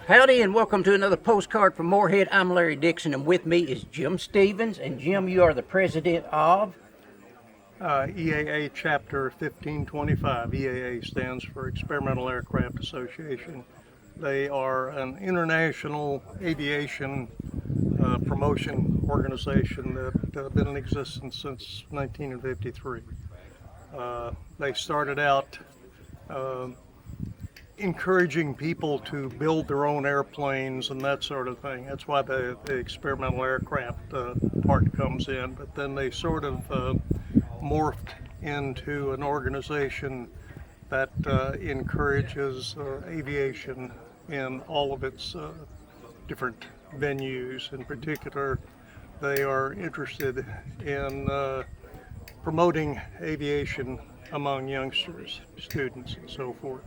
Howdy and welcome to another postcard from Morehead. I'm Larry Dixon and with me is Jim Stevens. And Jim, you are the president of? EAA Chapter 1525. EAA stands for Experimental Aircraft Association. They are an international aviation promotion organization that has been in existence since 1953. They started out encouraging people to build their own airplanes and that sort of thing. That's why the experimental aircraft part comes in. But then they sort of morphed into an organization that encourages aviation in all of its different venues. In particular, they are interested in promoting aviation among youngsters, students, and so forth.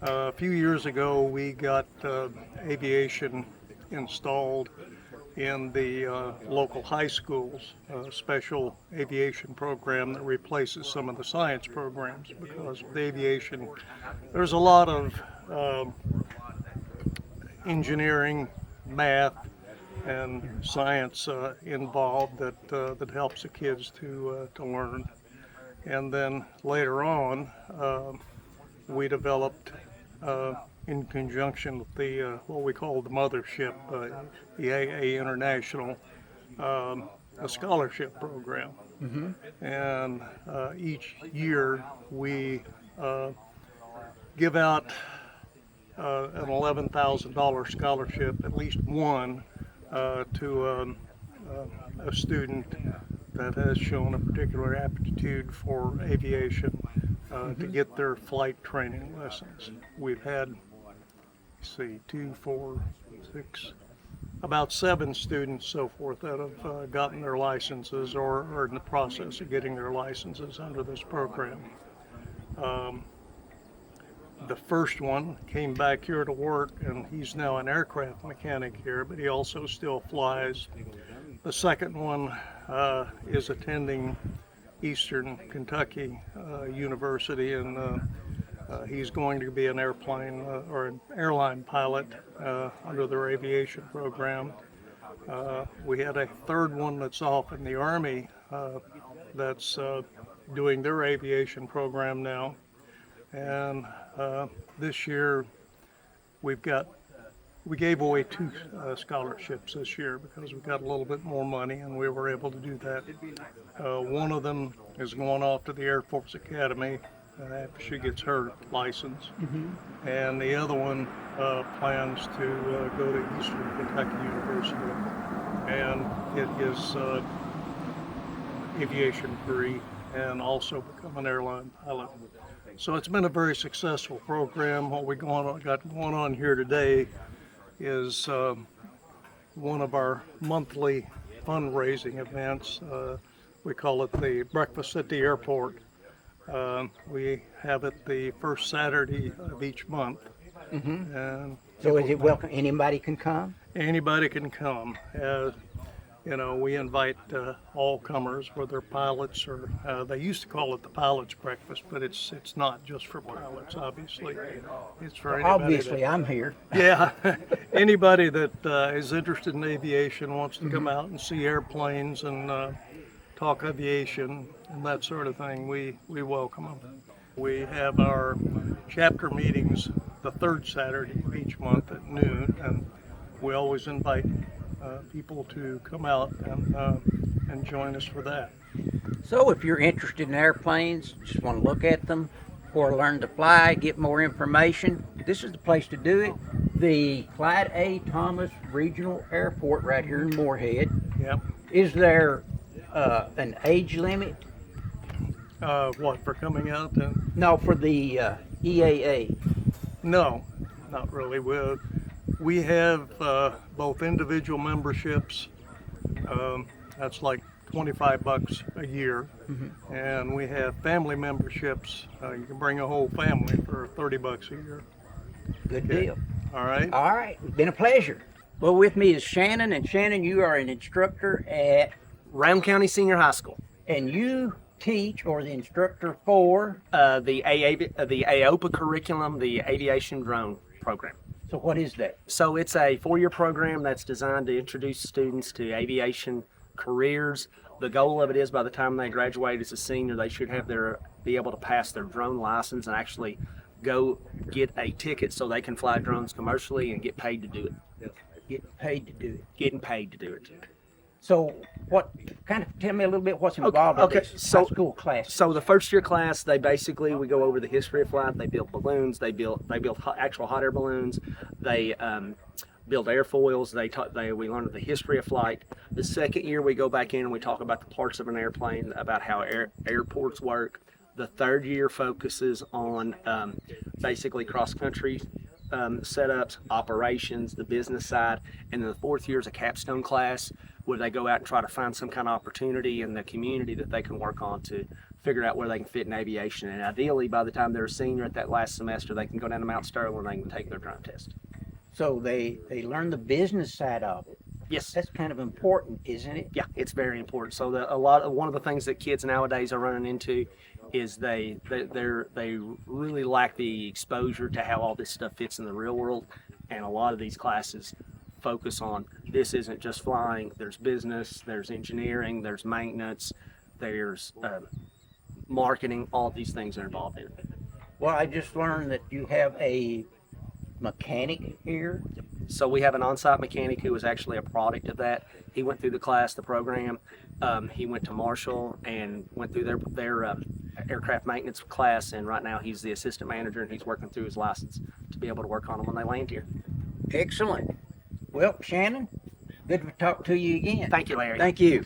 A few years ago, we got aviation installed in the local high schools, a special aviation program that replaces some of the science programs, because with aviation, there's a lot of engineering, math, and science involved that helps the kids to learn. And then later on, we developed in conjunction with the what we call the mothership, EAA International, a scholarship program. Mm-hmm. And each year we give out an $11,000 scholarship, at least one, to a student that has shown a particular aptitude for aviation. To get their flight training lessons. We've had, about 7 students, so forth, that have gotten their licenses or are in the process of getting their licenses under this program. The first one came back here to work, and he's now an aircraft mechanic here, but he also still flies. The second one is attending Eastern Kentucky University, and he's going to be an airplane or an airline pilot under their aviation program. We had a third one that's off in the Army that's doing their aviation program now. And this year we gave away 2 scholarships this year because we got a little bit more money and we were able to do that. One of them is going off to the Air Force Academy after she gets her license. Mm-hmm. And the other one plans to go to Eastern Kentucky University, and it is aviation free and also become an airline pilot. So it's been a very successful program. What we got going on here today is one of our monthly fundraising events. We call it the Breakfast at the Airport. We have it the first Saturday of each month. Mm-hmm. And so is it welcome? Anybody can come? Anybody can come. We invite all comers, whether pilots or they used to call it the Pilot's Breakfast, but it's not just for pilots, obviously. It's for anybody. Obviously, I'm here. Yeah, anybody that is interested in aviation, wants to come out and see airplanes and talk aviation and that sort of thing, we welcome them. We have our chapter meetings the third Saturday of each month at noon, and we always invite people to come out and join us for that. So if you're interested in airplanes, just want to look at them or learn to fly, get more information, this is the place to do it. The Clyde A. Thomas Regional Airport right here in Morehead. Yep. Is there an age limit? What, for coming out? No, for the EAA. No, not really. We have both individual memberships, that's like $25 a year, mm-hmm. and we have family memberships. You can bring a whole family for $30 a year. Good deal. All right. All right. It's been a pleasure. Well, with me is Shannon, and Shannon, you are an instructor at Rowan County Senior High School. And you teach, or the instructor for? The AOPA curriculum, the Aviation Drone Program. So what is that? So it's a 4-year program that's designed to introduce students to aviation careers. The goal of it is by the time they graduate as a senior, they should be able to pass their drone license and actually go get a ticket so they can fly drones commercially and get paid to do it. Getting paid to do it. Getting paid to do it. So what, kind of tell me a little bit what's involved in this high school class. So the first year class, we go over the history of flight. They build balloons. They build actual hot air balloons. They build airfoils. We learn the history of flight. The second year we go back in and we talk about the parts of an airplane, about how airports work. The third year focuses on basically cross country setups, operations, the business side, and then the fourth year is a capstone class where they go out and try to find some kind of opportunity in the community that they can work on to figure out where they can fit in aviation. And ideally, by the time they're a senior at that last semester, they can go down to Mount Sterling and they can take their drone test. So they learn the business side of it. Yes. That's kind of important, isn't it? Yeah, it's very important. So one of the things that kids nowadays are running into is they really lack the exposure to how all this stuff fits in the real world, and a lot of these classes focus on this isn't just flying. There's business, there's engineering, there's maintenance, there's marketing. All of these things are involved in it. Well, I just learned that you have a mechanic here. So we have an on-site mechanic who is actually a product of that. He went through the program. He went to Marshall and went through their aircraft maintenance class, and right now he's the assistant manager and he's working through his license to be able to work on them when they land here. Excellent. Well, Shannon, good to talk to you again. Thank you, Larry. Thank you.